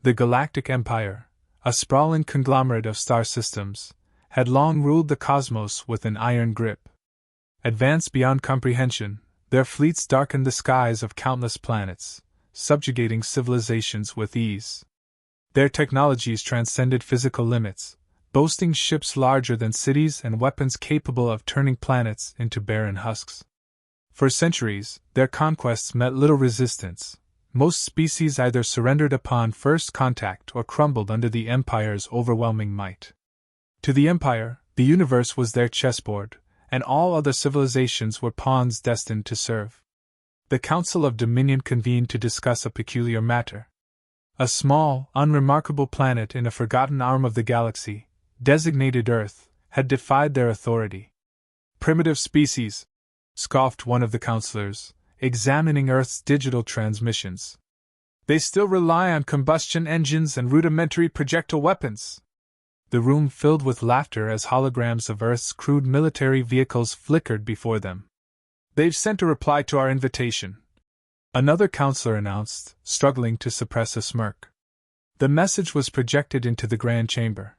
The Galactic Empire, a sprawling conglomerate of star systems, had long ruled the cosmos with an iron grip. Advanced beyond comprehension, their fleets darkened the skies of countless planets, subjugating civilizations with ease. Their technologies transcended physical limits, boasting ships larger than cities and weapons capable of turning planets into barren husks. For centuries, their conquests met little resistance. Most species either surrendered upon first contact or crumbled under the Empire's overwhelming might. To the Empire, the universe was their chessboard, and all other civilizations were pawns destined to serve. The Council of Dominion convened to discuss a peculiar matter. A small, unremarkable planet in a forgotten arm of the galaxy, designated Earth, had defied their authority. "Primitive species," scoffed one of the counselors, examining Earth's digital transmissions. "They still rely on combustion engines and rudimentary projectile weapons." The room filled with laughter as holograms of Earth's crude military vehicles flickered before them. "They've sent a reply to our invitation," another counselor announced, struggling to suppress a smirk. The message was projected into the Grand Chamber.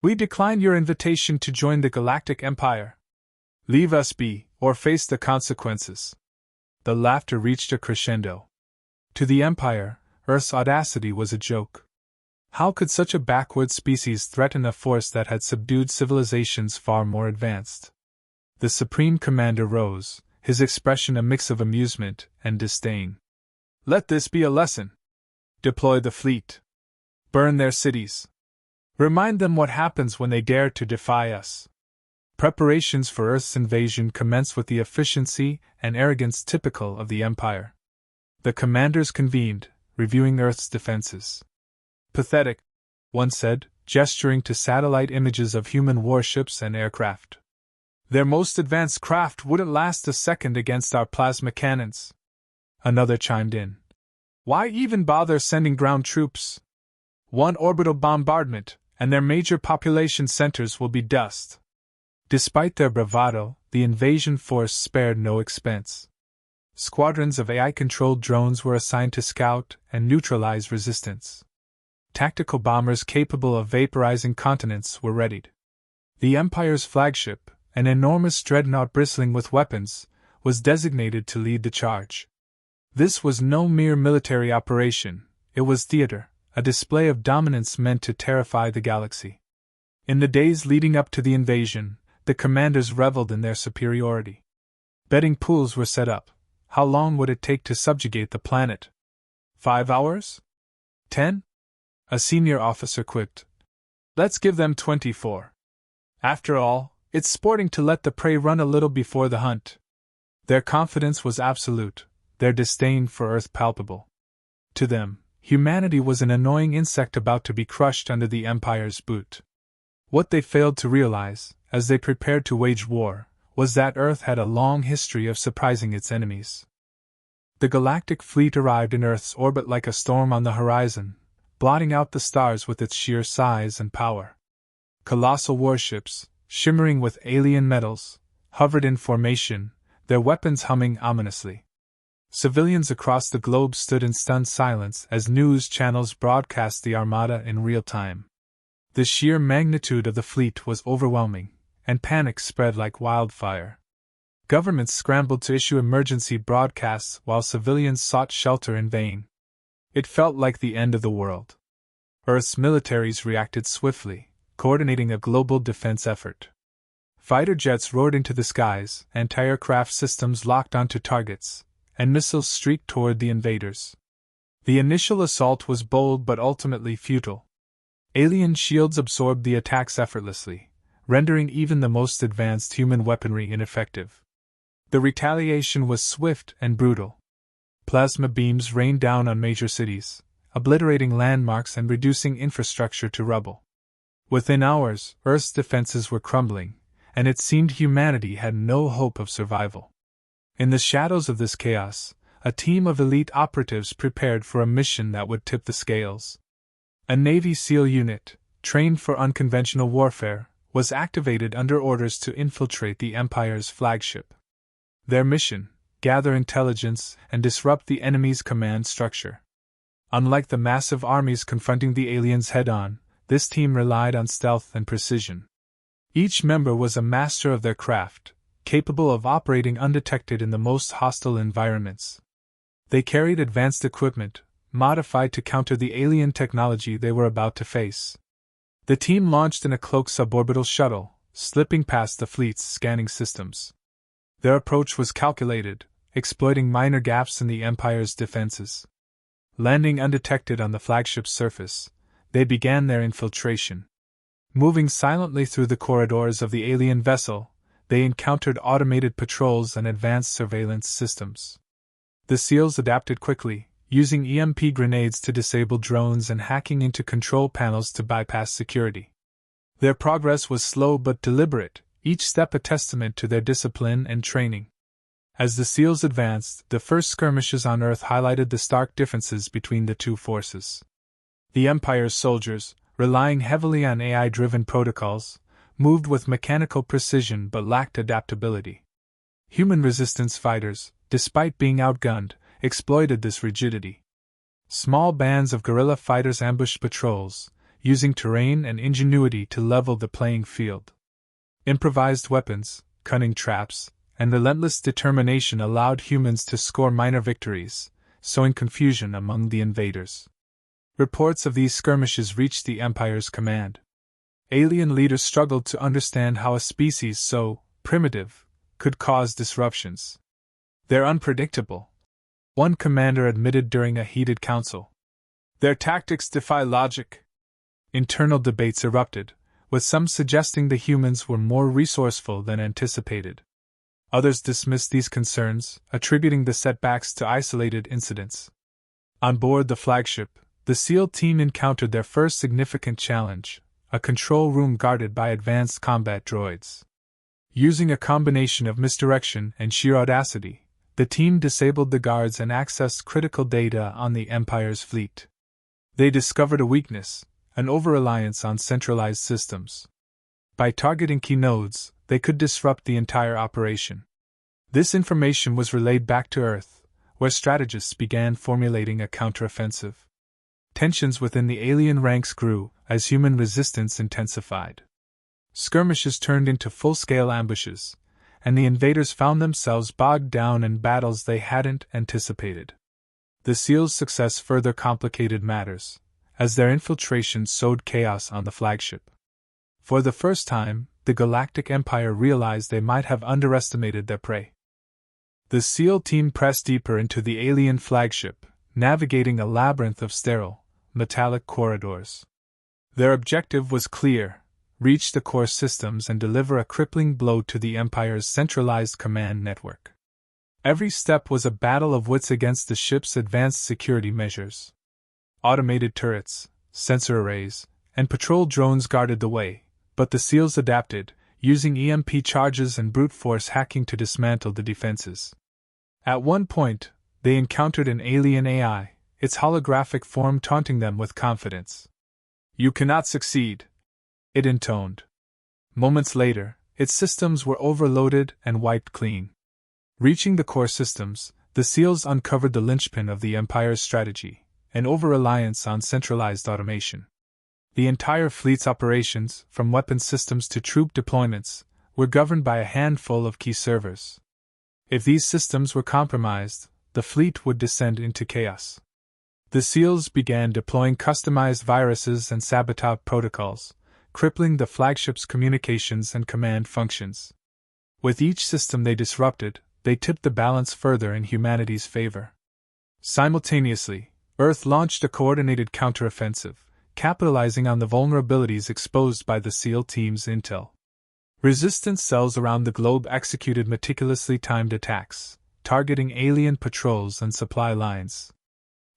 "We decline your invitation to join the Galactic Empire. Leave us be, or face the consequences." The laughter reached a crescendo. To the Empire, Earth's audacity was a joke. How could such a backward species threaten a force that had subdued civilizations far more advanced? The Supreme Commander rose, his expression a mix of amusement and disdain. "Let this be a lesson. Deploy the fleet. Burn their cities. Remind them what happens when they dare to defy us." Preparations for Earth's invasion commenced with the efficiency and arrogance typical of the Empire. The commanders convened, reviewing Earth's defenses. "Pathetic," one said, gesturing to satellite images of human warships and aircraft. "Their most advanced craft wouldn't last a second against our plasma cannons." Another chimed in. "Why even bother sending ground troops? One orbital bombardment, and their major population centers will be dust." Despite their bravado, the invasion force spared no expense. Squadrons of AI-controlled drones were assigned to scout and neutralize resistance. Tactical bombers capable of vaporizing continents were readied. The Empire's flagship, an enormous dreadnought bristling with weapons, was designated to lead the charge. This was no mere military operation, it was theater, a display of dominance meant to terrify the galaxy. In the days leading up to the invasion, the commanders reveled in their superiority. Betting pools were set up. How long would it take to subjugate the planet? 5 hours? 10? A senior officer quipped. "Let's give them 24. After all, it's sporting to let the prey run a little before the hunt." Their confidence was absolute, their disdain for Earth palpable. To them, humanity was an annoying insect about to be crushed under the Empire's boot. What they failed to realize, as they prepared to wage war, was that Earth had a long history of surprising its enemies. The Galactic fleet arrived in Earth's orbit like a storm on the horizon, blotting out the stars with its sheer size and power. Colossal warships, shimmering with alien metals, hovered in formation, their weapons humming ominously. Civilians across the globe stood in stunned silence as news channels broadcast the armada in real time. The sheer magnitude of the fleet was overwhelming, and panic spread like wildfire. Governments scrambled to issue emergency broadcasts while civilians sought shelter in vain. It felt like the end of the world. Earth's militaries reacted swiftly, coordinating a global defense effort. Fighter jets roared into the skies, anti-aircraft systems locked onto targets, and missiles streaked toward the invaders. The initial assault was bold but ultimately futile. Alien shields absorbed the attacks effortlessly, rendering even the most advanced human weaponry ineffective. The retaliation was swift and brutal. Plasma beams rained down on major cities, obliterating landmarks and reducing infrastructure to rubble. Within hours, Earth's defenses were crumbling, and it seemed humanity had no hope of survival. In the shadows of this chaos, a team of elite operatives prepared for a mission that would tip the scales. A Navy SEAL unit, trained for unconventional warfare, was activated under orders to infiltrate the Empire's flagship. Their mission: gather intelligence and disrupt the enemy's command structure. Unlike the massive armies confronting the aliens head-on, this team relied on stealth and precision. Each member was a master of their craft, capable of operating undetected in the most hostile environments. They carried advanced equipment, modified to counter the alien technology they were about to face. The team launched in a cloaked suborbital shuttle, slipping past the fleet's scanning systems. Their approach was calculated, exploiting minor gaps in the Empire's defenses. Landing undetected on the flagship's surface, they began their infiltration. Moving silently through the corridors of the alien vessel, they encountered automated patrols and advanced surveillance systems. The SEALs adapted quickly, using EMP grenades to disable drones and hacking into control panels to bypass security. Their progress was slow but deliberate, each step a testament to their discipline and training. As the SEALs advanced, the first skirmishes on Earth highlighted the stark differences between the two forces. The Empire's soldiers, relying heavily on AI-driven protocols, moved with mechanical precision but lacked adaptability. Human resistance fighters, despite being outgunned, exploited this rigidity. Small bands of guerrilla fighters ambushed patrols, using terrain and ingenuity to level the playing field. Improvised weapons, cunning traps, and relentless determination allowed humans to score minor victories, sowing confusion among the invaders. Reports of these skirmishes reached the Empire's command. Alien leaders struggled to understand how a species so primitive could cause disruptions. "They're unpredictable," one commander admitted during a heated council. "Their tactics defy logic." Internal debates erupted, with some suggesting the humans were more resourceful than anticipated. Others dismissed these concerns, attributing the setbacks to isolated incidents. On board the flagship, the SEAL team encountered their first significant challenge, a control room guarded by advanced combat droids. Using a combination of misdirection and sheer audacity, the team disabled the guards and accessed critical data on the Empire's fleet. They discovered a weakness, an over-reliance on centralized systems. By targeting key nodes, they could disrupt the entire operation. This information was relayed back to Earth, where strategists began formulating a counteroffensive. Tensions within the alien ranks grew as human resistance intensified. Skirmishes turned into full-scale ambushes, and the invaders found themselves bogged down in battles they hadn't anticipated. The SEALs' success further complicated matters, as their infiltration sowed chaos on the flagship. For the first time, the Galactic Empire realized they might have underestimated their prey. The SEAL team pressed deeper into the alien flagship, navigating a labyrinth of sterile, metallic corridors. Their objective was clear: reach the core systems and deliver a crippling blow to the Empire's centralized command network. Every step was a battle of wits against the ship's advanced security measures. Automated turrets, sensor arrays, and patrol drones guarded the way, but the SEALs adapted, using EMP charges and brute force hacking to dismantle the defenses. At one point, they encountered an alien AI, its holographic form taunting them with confidence. "You cannot succeed," it intoned. Moments later, its systems were overloaded and wiped clean. Reaching the core systems, the SEALs uncovered the linchpin of the Empire's strategy, an over-reliance on centralized automation. The entire fleet's operations, from weapons systems to troop deployments, were governed by a handful of key servers. If these systems were compromised, the fleet would descend into chaos. The SEALs began deploying customized viruses and sabotage protocols, crippling the flagship's communications and command functions. With each system they disrupted, they tipped the balance further in humanity's favor. Simultaneously, Earth launched a coordinated counteroffensive, capitalizing on the vulnerabilities exposed by the SEAL team's intel. Resistance cells around the globe executed meticulously timed attacks, targeting alien patrols and supply lines.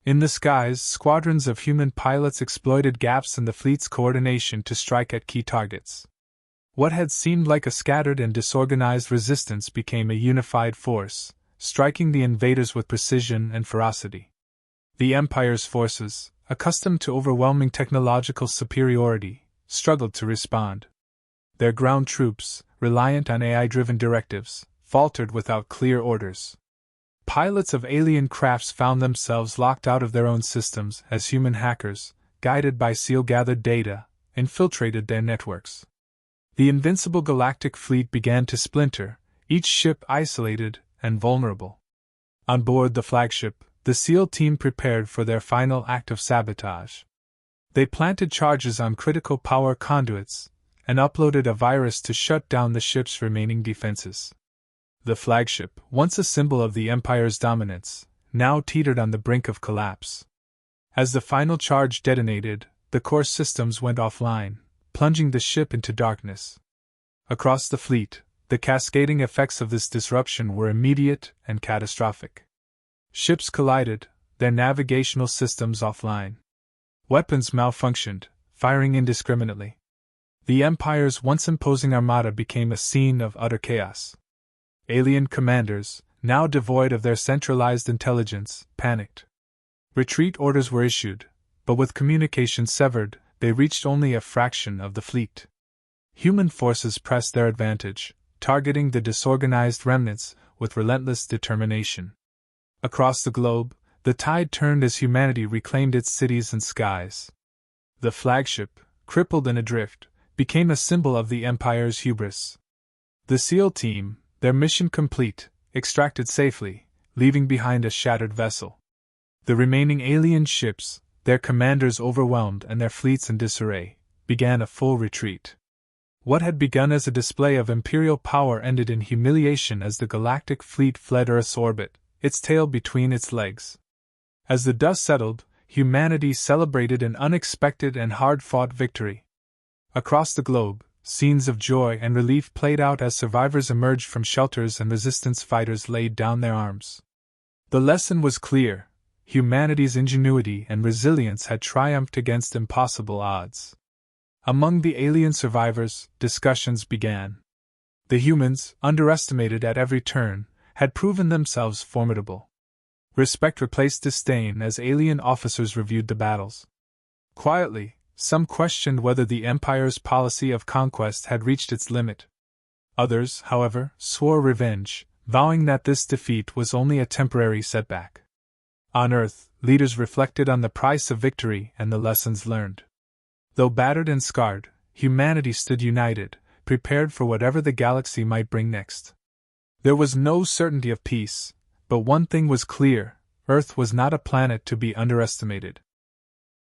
In the skies, squadrons of human pilots exploited gaps in the fleet's coordination to strike at key targets. What had seemed like a scattered and disorganized resistance became a unified force, striking the invaders with precision and ferocity. The Empire's forces, accustomed to overwhelming technological superiority, struggled to respond. Their ground troops, reliant on AI-driven directives, faltered without clear orders. Pilots of alien crafts found themselves locked out of their own systems as human hackers, guided by SEAL-gathered data, infiltrated their networks. The invincible galactic fleet began to splinter, each ship isolated and vulnerable. On board the flagship, the SEAL team prepared for their final act of sabotage. They planted charges on critical power conduits and uploaded a virus to shut down the ship's remaining defenses. The flagship, once a symbol of the Empire's dominance, now teetered on the brink of collapse. As the final charge detonated, the core systems went offline, plunging the ship into darkness. Across the fleet, the cascading effects of this disruption were immediate and catastrophic. Ships collided, their navigational systems offline. Weapons malfunctioned, firing indiscriminately. The Empire's once imposing armada became a scene of utter chaos. Alien commanders, now devoid of their centralized intelligence, panicked. Retreat orders were issued, but with communication severed, they reached only a fraction of the fleet. Human forces pressed their advantage, targeting the disorganized remnants with relentless determination. Across the globe, the tide turned as humanity reclaimed its cities and skies. The flagship, crippled and adrift, became a symbol of the Empire's hubris. The SEAL team, their mission complete, extracted safely, leaving behind a shattered vessel. The remaining alien ships, their commanders overwhelmed and their fleets in disarray, began a full retreat. What had begun as a display of imperial power ended in humiliation as the galactic fleet fled Earth's orbit, its tail between its legs. As the dust settled, humanity celebrated an unexpected and hard-fought victory. Across the globe, scenes of joy and relief played out as survivors emerged from shelters and resistance fighters laid down their arms. The lesson was clear: humanity's ingenuity and resilience had triumphed against impossible odds. Among the alien survivors, discussions began. The humans, underestimated at every turn, had proven themselves formidable. Respect replaced disdain as alien officers reviewed the battles. Quietly, some questioned whether the Empire's policy of conquest had reached its limit. Others, however, swore revenge, vowing that this defeat was only a temporary setback. On Earth, leaders reflected on the price of victory and the lessons learned. Though battered and scarred, humanity stood united, prepared for whatever the galaxy might bring next. There was no certainty of peace, but one thing was clear: Earth was not a planet to be underestimated.